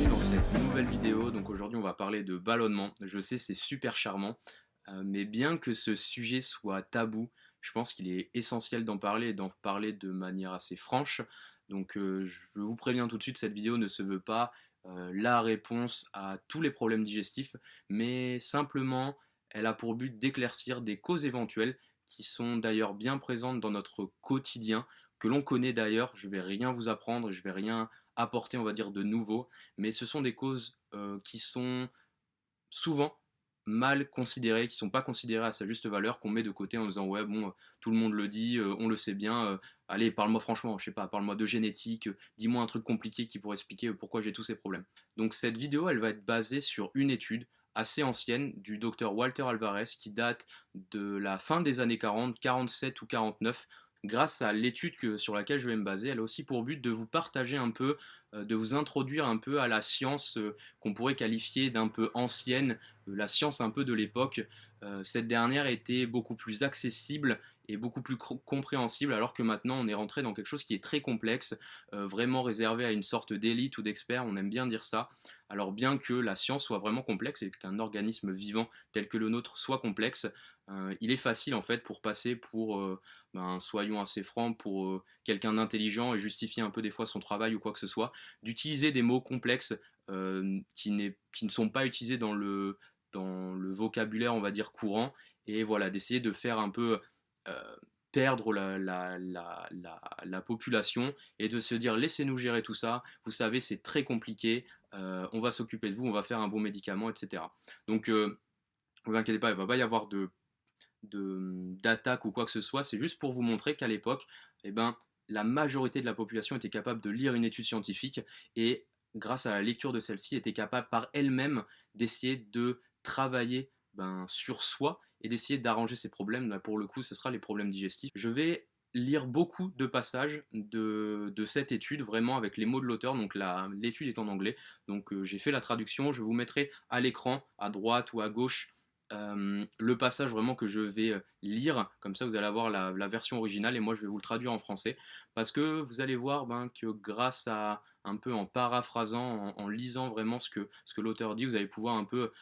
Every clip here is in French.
bienvenue dans cette nouvelle vidéo. Donc aujourd'hui on va parler de ballonnement. Je sais c'est super charmant, mais bien que ce sujet soit tabou, je pense qu'il est essentiel d'en parler et d'en parler de manière assez franche. Donc je vous préviens tout de suite, cette vidéo ne se veut pas la réponse à tous les problèmes digestifs, mais simplement elle a pour but d'éclaircir des causes éventuelles qui sont d'ailleurs bien présentes dans notre quotidien, que l'on connaît d'ailleurs. Je vais rien vous apprendre, je vais rien apporter, on va dire, de nouveau, mais ce sont des causes qui sont souvent mal considérées, qui ne sont pas considérées à sa juste valeur, qu'on met de côté en disant ouais bon, tout le monde le dit, on le sait bien, allez parle-moi franchement, je sais pas, parle-moi de génétique, dis-moi un truc compliqué qui pourrait expliquer pourquoi j'ai tous ces problèmes. Donc cette vidéo elle va être basée sur une étude assez ancienne du docteur Walter Alvarez qui date de la fin des années 40, 47 ou 49. Grâce à l'étude sur laquelle je vais me baser, elle a aussi pour but de vous partager un peu, de vous introduire un peu à la science qu'on pourrait qualifier d'un peu ancienne, la science un peu de l'époque. Cette dernière était beaucoup plus accessible et beaucoup plus compréhensible, alors que maintenant on est rentré dans quelque chose qui est très complexe, vraiment réservé à une sorte d'élite ou d'experts, on aime bien dire ça. Alors bien que la science soit vraiment complexe et qu'un organisme vivant tel que le nôtre soit complexe, il est facile en fait pour passer pour, soyons assez francs, pour quelqu'un d'intelligent et justifier un peu des fois son travail ou quoi que ce soit, d'utiliser des mots complexes qui ne sont pas utilisés dans le vocabulaire, on va dire, courant, et voilà, d'essayer de faire un peu perdre la population et de se dire laissez-nous gérer tout ça, vous savez, c'est très compliqué, on va s'occuper de vous, on va faire un bon médicament, etc. Donc, ne vous inquiétez pas, il ne va pas y avoir d'attaque ou quoi que ce soit, c'est juste pour vous montrer qu'à l'époque, eh ben, la majorité de la population était capable de lire une étude scientifique et grâce à la lecture de celle-ci était capable par elle-même d'essayer de travailler sur soi et d'essayer d'arranger ses problèmes. Là, pour le coup, ce sera les problèmes digestifs. Je vais lire beaucoup de passages de cette étude, vraiment avec les mots de l'auteur. Donc l'étude est en anglais, donc j'ai fait la traduction. Je vous mettrai à l'écran, à droite ou à gauche, le passage vraiment que je vais lire, comme ça vous allez avoir la version originale et moi je vais vous le traduire en français, parce que vous allez voir que grâce à un peu en paraphrasant, en lisant vraiment ce que l'auteur dit, vous allez pouvoir un peu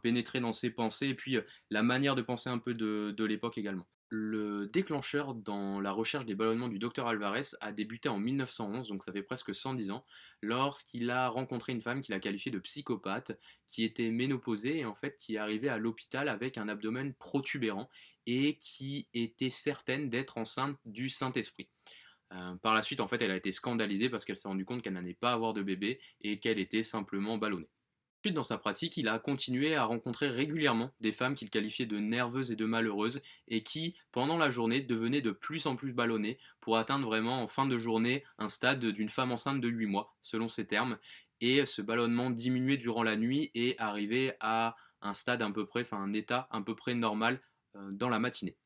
pénétrer dans ses pensées et puis la manière de penser un peu de l'époque également. Le déclencheur dans la recherche des ballonnements du docteur Alvarez a débuté en 1911, donc ça fait presque 110 ans, lorsqu'il a rencontré une femme qu'il a qualifiée de psychopathe, qui était ménopausée et en fait qui arrivait à l'hôpital avec un abdomen protubérant et qui était certaine d'être enceinte du Saint-Esprit. Par la suite, en fait, elle a été scandalisée parce qu'elle s'est rendue compte qu'elle n'allait pas avoir de bébé et qu'elle était simplement ballonnée. Ensuite, dans sa pratique, il a continué à rencontrer régulièrement des femmes qu'il qualifiait de nerveuses et de malheureuses et qui, pendant la journée, devenaient de plus en plus ballonnées pour atteindre vraiment en fin de journée un stade d'une femme enceinte de 8 mois, selon ses termes. Et ce ballonnement diminuait durant la nuit et arrivait à un stade à peu près, enfin un état à peu près normal dans la matinée.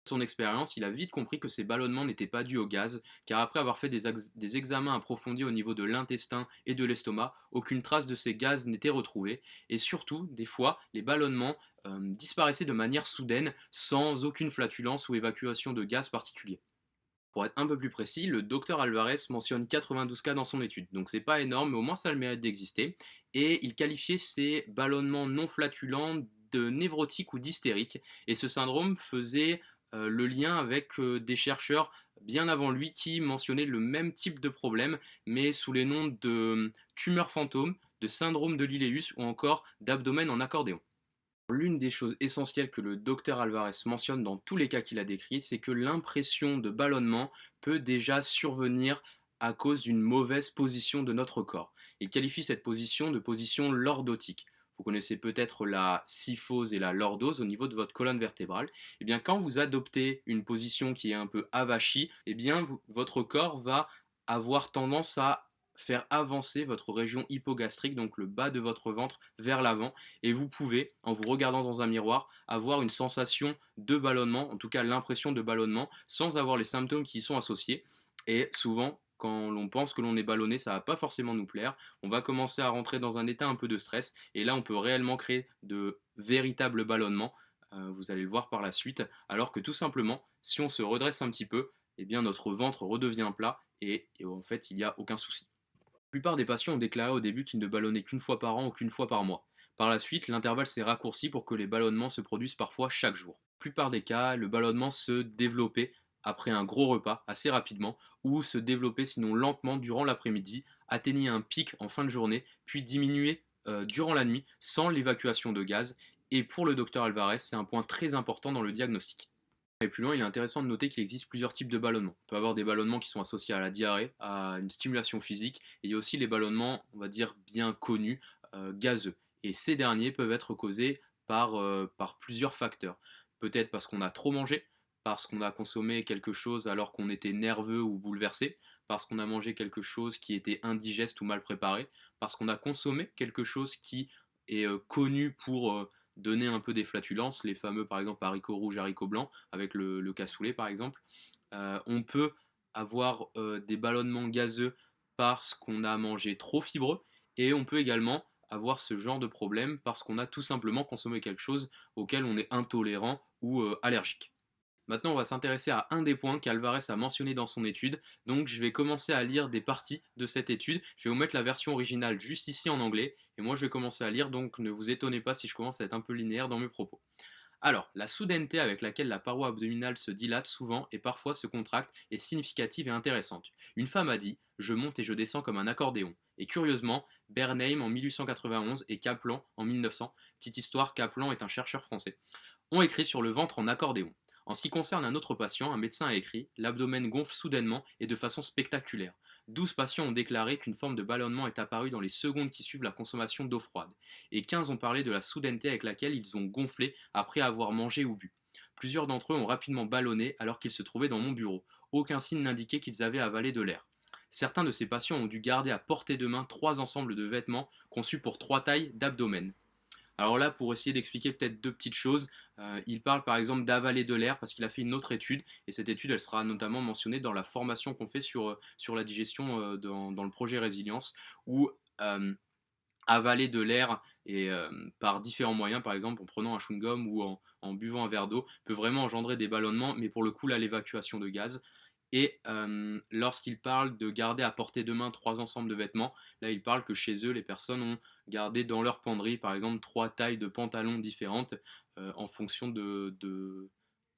Son expérience, il a vite compris que ces ballonnements n'étaient pas dus au gaz, car après avoir fait des examens approfondis au niveau de l'intestin et de l'estomac, aucune trace de ces gaz n'était retrouvée, et surtout, des fois, les ballonnements disparaissaient de manière soudaine, sans aucune flatulence ou évacuation de gaz particulier. Pour être un peu plus précis, le docteur Alvarez mentionne 92 cas dans son étude, donc c'est pas énorme, mais au moins ça a le mérite d'exister, et il qualifiait ces ballonnements non flatulents de névrotiques ou d'hystériques, et ce syndrome faisait le lien avec des chercheurs bien avant lui qui mentionnaient le même type de problème, mais sous les noms de tumeurs fantômes, de syndrome de Lilius ou encore d'abdomen en accordéon. L'une des choses essentielles que le docteur Alvarez mentionne dans tous les cas qu'il a décrits, c'est que l'impression de ballonnement peut déjà survenir à cause d'une mauvaise position de notre corps. Il qualifie cette position de position lordotique. Vous connaissez peut-être la syphose et la lordose au niveau de votre colonne vertébrale. Et bien quand vous adoptez une position qui est un peu avachie, et bien votre corps va avoir tendance à faire avancer votre région hypogastrique, donc le bas de votre ventre, vers l'avant, et vous pouvez, en vous regardant dans un miroir, avoir une sensation de ballonnement, en tout cas l'impression de ballonnement, sans avoir les symptômes qui y sont associés. Et souvent, quand l'on pense que l'on est ballonné, ça ne va pas forcément nous plaire. On va commencer à rentrer dans un état un peu de stress, et là on peut réellement créer de véritables ballonnements. Vous allez le voir par la suite, alors que tout simplement, si on se redresse un petit peu, eh bien notre ventre redevient plat et en fait il n'y a aucun souci. La plupart des patients ont déclaré au début qu'ils ne ballonnaient qu'une fois par an ou qu'une fois par mois. Par la suite, l'intervalle s'est raccourci pour que les ballonnements se produisent parfois chaque jour. Dans la plupart des cas, le ballonnement se développait après un gros repas assez rapidement ou se développait sinon lentement durant l'après-midi, atteignait un pic en fin de journée, puis diminuait durant la nuit sans l'évacuation de gaz. Et pour le docteur Alvarez, c'est un point très important dans le diagnostic. Et plus loin, il est intéressant de noter qu'il existe plusieurs types de ballonnements. On peut avoir des ballonnements qui sont associés à la diarrhée, à une stimulation physique, et il y a aussi les ballonnements, on va dire, bien connus, gazeux. Et ces derniers peuvent être causés par plusieurs facteurs. Peut-être parce qu'on a trop mangé, parce qu'on a consommé quelque chose alors qu'on était nerveux ou bouleversé, parce qu'on a mangé quelque chose qui était indigeste ou mal préparé, parce qu'on a consommé quelque chose qui est connu pour donner un peu des flatulences, les fameux par exemple haricots rouges, haricots blancs, avec le cassoulet par exemple. On peut avoir des ballonnements gazeux parce qu'on a mangé trop fibreux, et on peut également avoir ce genre de problème parce qu'on a tout simplement consommé quelque chose auquel on est intolérant ou allergique. Maintenant, on va s'intéresser à un des points qu'Alvarez a mentionné dans son étude. Donc, je vais commencer à lire des parties de cette étude. Je vais vous mettre la version originale juste ici en anglais. Et moi, je vais commencer à lire. Donc, ne vous étonnez pas si je commence à être un peu linéaire dans mes propos. Alors, la soudaineté avec laquelle la paroi abdominale se dilate souvent et parfois se contracte est significative et intéressante. Une femme a dit: "Je monte et je descends comme un accordéon." Et curieusement, Bernheim en 1891 et Kaplan en 1900, petite histoire, Kaplan est un chercheur français, ont écrit sur le ventre en accordéon. En ce qui concerne un autre patient, un médecin a écrit: "L'abdomen gonfle soudainement et de façon spectaculaire." 12 patients ont déclaré qu'une forme de ballonnement est apparue dans les secondes qui suivent la consommation d'eau froide, et 15 ont parlé de la soudaineté avec laquelle ils ont gonflé après avoir mangé ou bu. Plusieurs d'entre eux ont rapidement ballonné alors qu'ils se trouvaient dans mon bureau. Aucun signe n'indiquait qu'ils avaient avalé de l'air. Certains de ces patients ont dû garder à portée de main 3 ensembles de vêtements conçus pour 3 tailles d'abdomen. Alors là, pour essayer d'expliquer peut-être deux petites choses, il parle par exemple d'avaler de l'air parce qu'il a fait une autre étude, et cette étude, elle sera notamment mentionnée dans la formation qu'on fait sur la digestion dans le projet Résilience, où euh, avaler de l'air et par différents moyens, par exemple en prenant un chewing-gum ou en buvant un verre d'eau, peut vraiment engendrer des ballonnements, mais pour le coup là, l'évacuation de gaz. Et lorsqu'il parle de garder à portée de main 3 ensembles de vêtements, là il parle que chez eux, les personnes ont gardé dans leur penderie, par exemple, 3 tailles de pantalons différentes en fonction de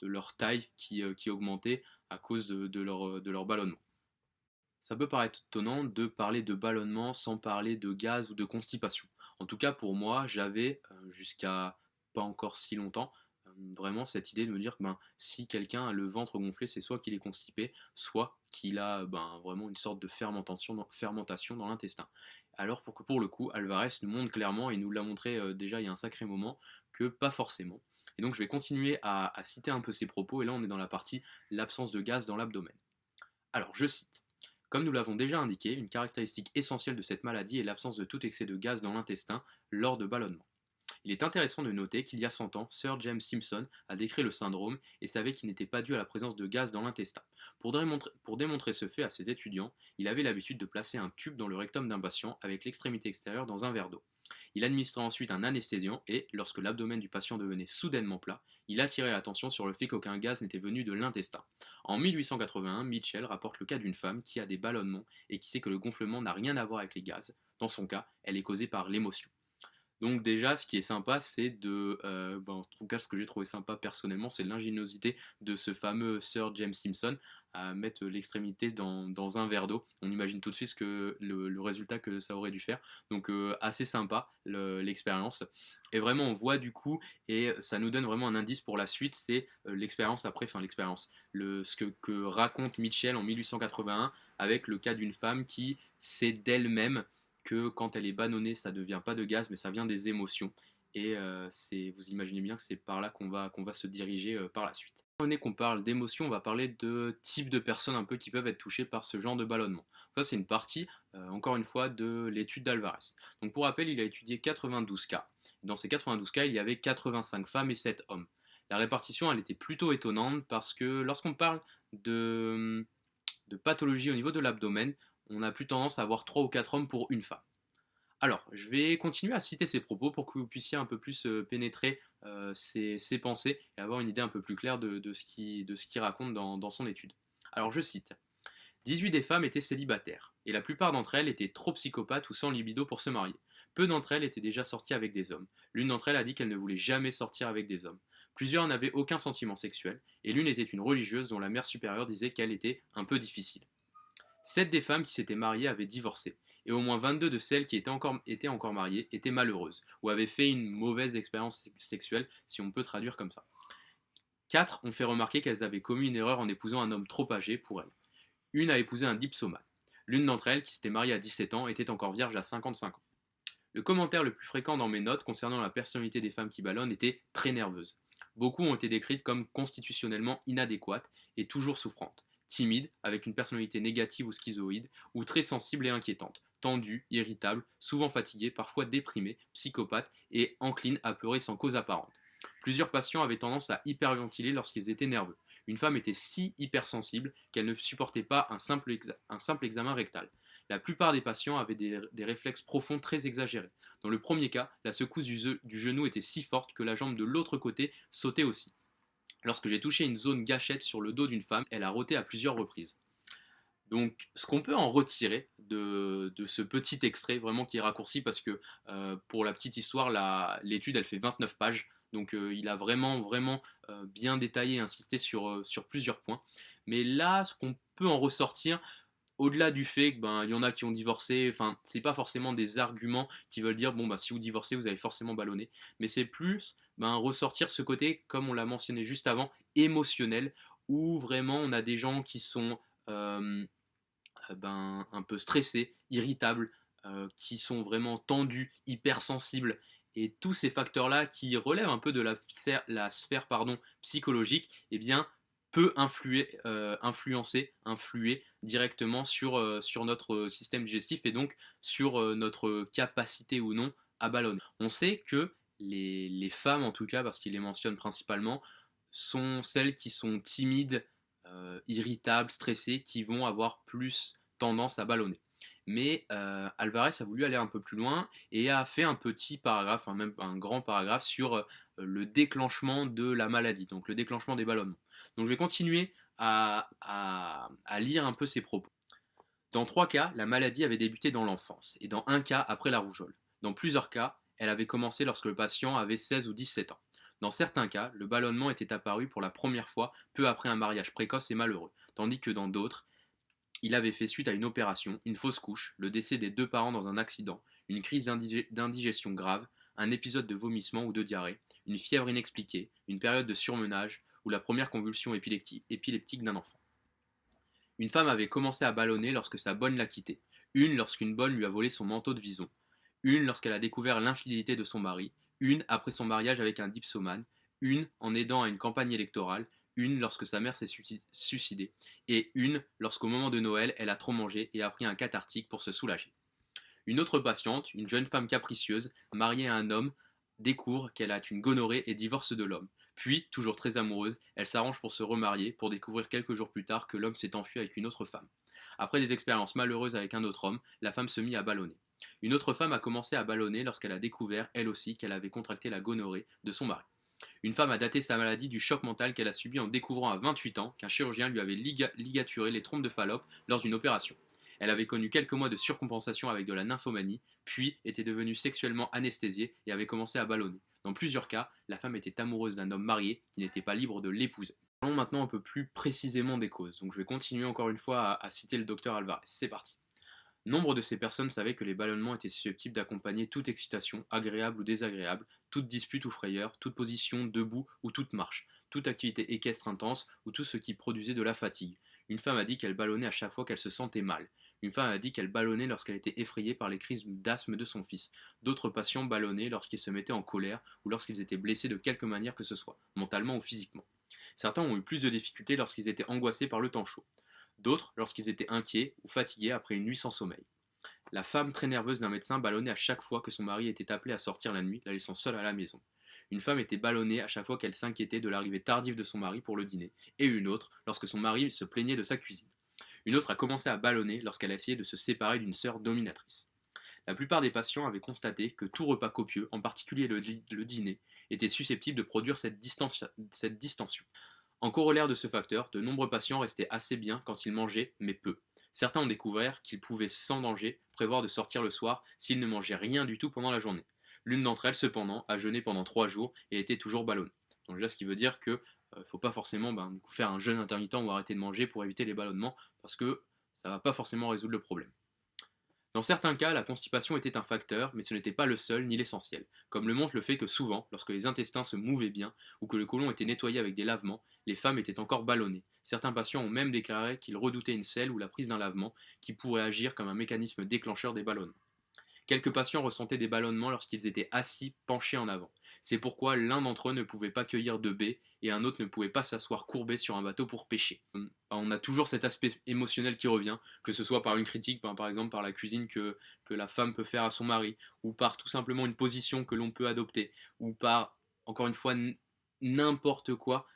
leur taille qui augmentait à cause de leur ballonnement. Ça peut paraître étonnant de parler de ballonnement sans parler de gaz ou de constipation. En tout cas, pour moi, j'avais, jusqu'à pas encore si longtemps, vraiment cette idée de me dire que si quelqu'un a le ventre gonflé, c'est soit qu'il est constipé, soit qu'il a vraiment une sorte de fermentation dans l'intestin. Alors pour le coup, Alvarez nous montre clairement, et nous l'a montré déjà il y a un sacré moment, que pas forcément. Et donc je vais continuer à citer un peu ses propos, et là on est dans la partie l'absence de gaz dans l'abdomen. Alors je cite: "Comme nous l'avons déjà indiqué, une caractéristique essentielle de cette maladie est l'absence de tout excès de gaz dans l'intestin lors de ballonnements. Il est intéressant de noter qu'il y a 100 ans, Sir James Simpson a décrit le syndrome et savait qu'il n'était pas dû à la présence de gaz dans l'intestin. Pour démontrer ce fait à ses étudiants, il avait l'habitude de placer un tube dans le rectum d'un patient avec l'extrémité extérieure dans un verre d'eau. Il administrait ensuite un anesthésiant et, lorsque l'abdomen du patient devenait soudainement plat, il attirait l'attention sur le fait qu'aucun gaz n'était venu de l'intestin. En 1881, Mitchell rapporte le cas d'une femme qui a des ballonnements et qui sait que le gonflement n'a rien à voir avec les gaz. Dans son cas, elle est causée par l'émotion." Donc déjà, ce qui est sympa, c'est en tout cas, ce que j'ai trouvé sympa personnellement, c'est l'ingéniosité de ce fameux Sir James Simpson à mettre l'extrémité dans un verre d'eau. On imagine tout de suite le résultat que ça aurait dû faire. Donc assez sympa l'expérience. Et vraiment, on voit du coup, et ça nous donne vraiment un indice pour la suite, c'est l'expérience après, enfin l'expérience, ce que raconte Mitchell en 1881 avec le cas d'une femme qui sait d'elle-même que quand elle est bannonnée, ça ne devient pas de gaz, mais ça vient des émotions. Et vous imaginez bien que c'est par là qu'on va se diriger par la suite. Étant donné qu'on parle d'émotions, on va parler de types de personnes un peu qui peuvent être touchées par ce genre de ballonnement. Ça, c'est une partie, encore une fois, de l'étude d'Alvarez. Donc pour rappel, il a étudié 92 cas. Dans ces 92 cas, il y avait 85 femmes et 7 hommes. La répartition, elle était plutôt étonnante parce que lorsqu'on parle de pathologie au niveau de l'abdomen, on a plus tendance à avoir 3 ou 4 hommes pour une femme. Alors, je vais continuer à citer ses propos pour que vous puissiez un peu plus pénétrer ses pensées et avoir une idée un peu plus claire de ce qu'il raconte dans son étude. Alors, je cite: "18 des femmes étaient célibataires et la plupart d'entre elles étaient trop psychopathes ou sans libido pour se marier. Peu d'entre elles étaient déjà sorties avec des hommes. L'une d'entre elles a dit qu'elle ne voulait jamais sortir avec des hommes. Plusieurs n'avaient aucun sentiment sexuel, et l'une était une religieuse dont la mère supérieure disait qu'elle était un peu difficile. 7 des femmes qui s'étaient mariées avaient divorcé, et au moins 22 de celles qui étaient encore mariées étaient malheureuses, ou avaient fait une mauvaise expérience sexuelle, si on peut traduire comme ça. 4 ont fait remarquer qu'elles avaient commis une erreur en épousant un homme trop âgé pour elles. Une a épousé un dipsomane. L'une d'entre elles, qui s'était mariée à 17 ans, était encore vierge à 55 ans. Le commentaire le plus fréquent dans mes notes concernant la personnalité des femmes qui ballonnent était très nerveuse. Beaucoup ont été décrites comme constitutionnellement inadéquates et toujours souffrantes, timides, avec une personnalité négative ou schizoïde, ou très sensibles et inquiétantes, tendues, irritables, souvent fatiguées, parfois déprimées, psychopathes et enclines à pleurer sans cause apparente. Plusieurs patients avaient tendance à hyperventiler lorsqu'ils étaient nerveux. Une femme était si hypersensible qu'elle ne supportait pas un simple examen rectal. La plupart des patients avaient des réflexes profonds très exagérés. Dans le premier cas, la secousse du genou était si forte que la jambe de l'autre côté sautait aussi. Lorsque j'ai touché une zone gâchette sur le dos d'une femme, elle a roté à plusieurs reprises. Donc, ce qu'on peut en retirer de ce petit extrait, vraiment qui est raccourci parce que pour la petite histoire, l'étude elle fait 29 pages, donc il a vraiment, vraiment bien détaillé et insisté sur plusieurs points. Mais là, ce qu'on peut en ressortir, au-delà du fait que il y en a qui ont divorcé, enfin, c'est pas forcément des arguments qui veulent dire bon bah si vous divorcez, vous allez forcément ballonner, mais c'est plus ressortir ce côté, comme on l'a mentionné juste avant, émotionnel, où vraiment on a des gens qui sont euh, un peu stressés, irritables, qui sont vraiment tendus, hypersensibles, et tous ces facteurs-là qui relèvent un peu de la sphère psychologique, eh bien, peut influer directement sur notre système digestif et donc sur notre capacité ou non à ballonner. On sait que les femmes, en tout cas, parce qu'ils les mentionnent principalement, sont celles qui sont timides, irritables, stressées, qui vont avoir plus tendance à ballonner. Mais Alvarez a voulu aller un peu plus loin et a fait un petit paragraphe, même un grand paragraphe sur le déclenchement de la maladie, donc le déclenchement des ballonnements. Donc je vais continuer à lire un peu ses propos. Dans 3 cas, la maladie avait débuté dans l'enfance, et dans un cas après la rougeole. Dans plusieurs cas, elle avait commencé lorsque le patient avait 16 ou 17 ans. Dans certains cas, le ballonnement était apparu pour la première fois peu après un mariage précoce et malheureux, tandis que dans d'autres, il avait fait suite à une opération, une fausse couche, le décès des 2 parents dans un accident, une crise d'indigestion grave, un épisode de vomissement ou de diarrhée, une fièvre inexpliquée, une période de surmenage ou la première convulsion épileptique d'un enfant. Une femme avait commencé à ballonner lorsque sa bonne l'a quittée, une lorsqu'une bonne lui a volé son manteau de vison, une lorsqu'elle a découvert l'infidélité de son mari, une après son mariage avec un dipsomane, une en aidant à une campagne électorale, une lorsque sa mère s'est suicidée, et une lorsqu'au moment de Noël, elle a trop mangé et a pris un cathartique pour se soulager. Une autre patiente, une jeune femme capricieuse, mariée à un homme, découvre qu'elle a une gonorrhée et divorce de l'homme. Puis, toujours très amoureuse, elle s'arrange pour se remarier, pour découvrir quelques jours plus tard que l'homme s'est enfui avec une autre femme. Après des expériences malheureuses avec un autre homme, la femme se mit à ballonner. Une autre femme a commencé à ballonner lorsqu'elle a découvert, elle aussi, qu'elle avait contracté la gonorrhée de son mari. Une femme a daté sa maladie du choc mental qu'elle a subi en découvrant à 28 ans qu'un chirurgien lui avait ligaturé les trompes de Fallope lors d'une opération. Elle avait connu quelques mois de surcompensation avec de la nymphomanie, puis était devenue sexuellement anesthésiée et avait commencé à ballonner. Dans plusieurs cas, la femme était amoureuse d'un homme marié qui n'était pas libre de l'épouser. Parlons maintenant un peu plus précisément des causes. Donc je vais continuer encore une fois à citer le docteur Alvarez. C'est parti. Nombre de ces personnes savaient que les ballonnements étaient susceptibles d'accompagner toute excitation, agréable ou désagréable, toute dispute ou frayeur, toute position debout ou toute marche, toute activité équestre intense ou tout ce qui produisait de la fatigue. Une femme a dit qu'elle ballonnait à chaque fois qu'elle se sentait mal. Une femme a dit qu'elle ballonnait lorsqu'elle était effrayée par les crises d'asthme de son fils. D'autres patients ballonnaient lorsqu'ils se mettaient en colère ou lorsqu'ils étaient blessés de quelque manière que ce soit, mentalement ou physiquement. Certains ont eu plus de difficultés lorsqu'ils étaient angoissés par le temps chaud. D'autres lorsqu'ils étaient inquiets ou fatigués après une nuit sans sommeil. La femme très nerveuse d'un médecin ballonnait à chaque fois que son mari était appelé à sortir la nuit, la laissant seule à la maison. Une femme était ballonnée à chaque fois qu'elle s'inquiétait de l'arrivée tardive de son mari pour le dîner, et une autre lorsque son mari se plaignait de sa cuisine. Une autre a commencé à ballonner lorsqu'elle a essayé de se séparer d'une sœur dominatrice. La plupart des patients avaient constaté que tout repas copieux, en particulier le dîner, était susceptible de produire cette distension. En corollaire de ce facteur, de nombreux patients restaient assez bien quand ils mangeaient, mais peu. Certains ont découvert qu'ils pouvaient sans danger prévoir de sortir le soir s'ils ne mangeaient rien du tout pendant la journée. L'une d'entre elles, cependant, a jeûné pendant 3 jours et était toujours ballonnée. Donc déjà, ce qui veut dire que ne faut pas forcément du coup, faire un jeûne intermittent ou arrêter de manger pour éviter les ballonnements, parce que ça ne va pas forcément résoudre le problème. Dans certains cas, la constipation était un facteur, mais ce n'était pas le seul ni l'essentiel, comme le montre le fait que souvent, lorsque les intestins se mouvaient bien ou que le côlon était nettoyé avec des lavements, les femmes étaient encore ballonnées. Certains patients ont même déclaré qu'ils redoutaient une selle ou la prise d'un lavement qui pourrait agir comme un mécanisme déclencheur des ballonnements. Quelques patients ressentaient des ballonnements lorsqu'ils étaient assis, penchés en avant. C'est pourquoi l'un d'entre eux ne pouvait pas cueillir de baies et un autre ne pouvait pas s'asseoir courbé sur un bateau pour pêcher. On a toujours cet aspect émotionnel qui revient, que ce soit par une critique, par exemple par la cuisine que la femme peut faire à son mari, ou par tout simplement une position que l'on peut adopter, ou par, encore une fois, n'importe quoi.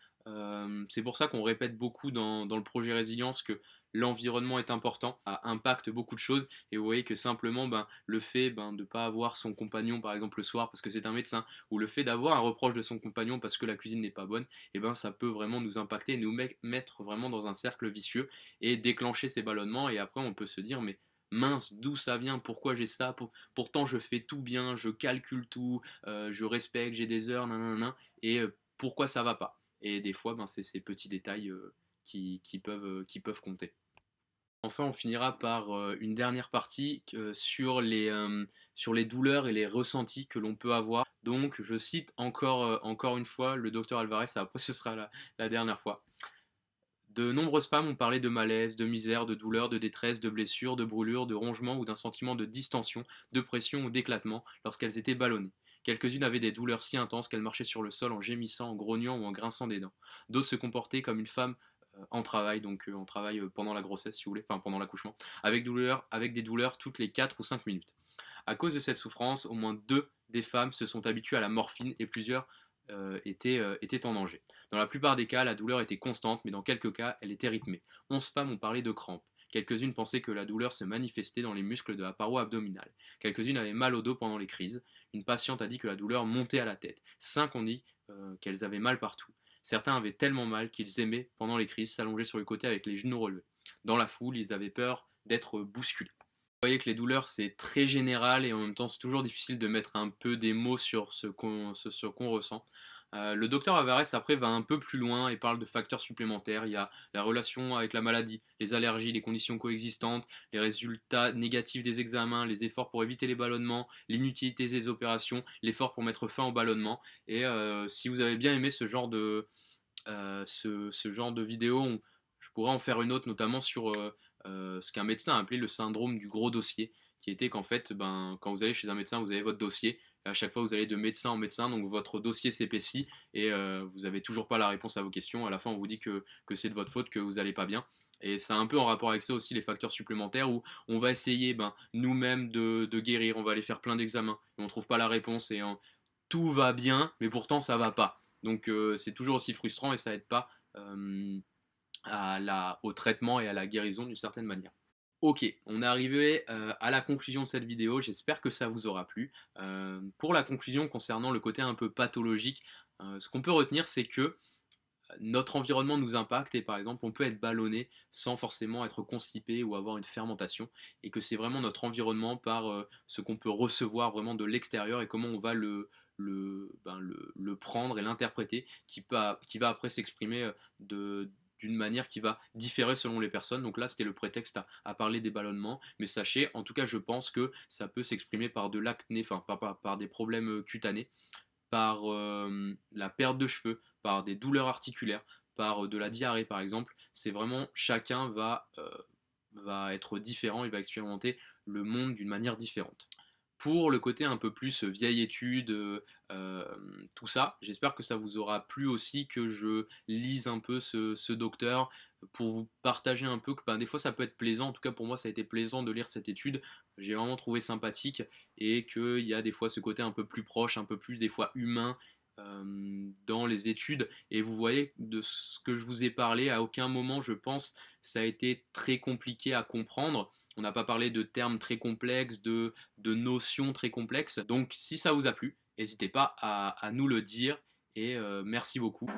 C'est pour ça qu'on répète beaucoup dans le projet Résilience que l'environnement est important, impacte beaucoup de choses, et vous voyez que simplement le fait de ne pas avoir son compagnon par exemple le soir parce que c'est un médecin, ou le fait d'avoir un reproche de son compagnon parce que la cuisine n'est pas bonne, et ça peut vraiment nous impacter, nous mettre vraiment dans un cercle vicieux et déclencher ces ballonnements, et après on peut se dire mais mince, d'où ça vient, pourquoi j'ai ça, pourtant je fais tout bien, je calcule tout, je respecte, j'ai des heures, nanana, et pourquoi ça va pas. Et des fois, c'est ces petits détails qui peuvent compter. Enfin, on finira par une dernière partie sur les douleurs et les ressentis que l'on peut avoir. Donc, je cite encore une fois le docteur Alvarez, après ce sera la dernière fois. De nombreuses femmes ont parlé de malaise, de misère, de douleur, de détresse, de blessures, de brûlures, de rongements ou d'un sentiment de distension, de pression ou d'éclatement lorsqu'elles étaient ballonnées. Quelques-unes avaient des douleurs si intenses qu'elles marchaient sur le sol en gémissant, en grognant ou en grinçant des dents. D'autres se comportaient comme une femme en travail, donc en travail pendant la grossesse si vous voulez, enfin pendant l'accouchement, avec des douleurs toutes les 4 ou 5 minutes. À cause de cette souffrance, au moins 2 des femmes se sont habituées à la morphine et plusieurs étaient en danger. Dans la plupart des cas, la douleur était constante, mais dans quelques cas, elle était rythmée. 11 femmes ont parlé de crampes. Quelques-unes pensaient que la douleur se manifestait dans les muscles de la paroi abdominale. Quelques-unes avaient mal au dos pendant les crises. Une patiente a dit que la douleur montait à la tête. 5 ont dit qu'elles avaient mal partout. Certains avaient tellement mal qu'ils aimaient, pendant les crises, s'allonger sur le côté avec les genoux relevés. Dans la foule, ils avaient peur d'être bousculés. Vous voyez que les douleurs, c'est très général et en même temps, c'est toujours difficile de mettre un peu des mots sur ce qu'on ressent. Le docteur Alvarez après va un peu plus loin et parle de facteurs supplémentaires. Il y a la relation avec la maladie, les allergies, les conditions coexistantes, les résultats négatifs des examens, les efforts pour éviter les ballonnements, l'inutilité des opérations, l'effort pour mettre fin au ballonnement. Et si vous avez bien aimé ce genre de vidéo, je pourrais en faire une autre notamment sur ce qu'un médecin a appelé le syndrome du gros dossier, qui était qu'en fait, quand vous allez chez un médecin, vous avez votre dossier, et à chaque fois vous allez de médecin en médecin, donc votre dossier s'épaissit, et vous n'avez toujours pas la réponse à vos questions, à la fin on vous dit que c'est de votre faute, que vous n'allez pas bien. Et c'est un peu en rapport avec ça aussi les facteurs supplémentaires où on va essayer nous-mêmes de guérir, on va aller faire plein d'examens, et on ne trouve pas la réponse, et tout va bien, mais pourtant ça va pas. Donc c'est toujours aussi frustrant et ça aide pas au traitement et à la guérison d'une certaine manière. Ok, on est arrivé à la conclusion de cette vidéo, j'espère que ça vous aura plu. Pour la conclusion concernant le côté un peu pathologique, ce qu'on peut retenir c'est que notre environnement nous impacte et par exemple on peut être ballonné sans forcément être constipé ou avoir une fermentation, et que c'est vraiment notre environnement par ce qu'on peut recevoir vraiment de l'extérieur et comment on va le prendre et l'interpréter qui va après s'exprimer d'une manière qui va différer selon les personnes. Donc là, c'était le prétexte à parler des ballonnements. Mais sachez, en tout cas, je pense que ça peut s'exprimer par de l'acné, enfin par des problèmes cutanés, par la perte de cheveux, par des douleurs articulaires, par de la diarrhée par exemple. C'est vraiment, chacun va être différent, il va expérimenter le monde d'une manière différente. Pour le côté un peu plus vieille étude, tout ça, j'espère que ça vous aura plu aussi, que je lise un peu ce docteur pour vous partager un peu que des fois ça peut être plaisant, en tout cas pour moi ça a été plaisant de lire cette étude, j'ai vraiment trouvé sympathique, et qu'il y a des fois ce côté un peu plus proche, un peu plus des fois humain dans les études, et vous voyez de ce que je vous ai parlé, à aucun moment je pense ça a été très compliqué à comprendre. On n'a pas parlé de termes très complexes, de notions très complexes. Donc si ça vous a plu, n'hésitez pas à nous le dire, et merci beaucoup.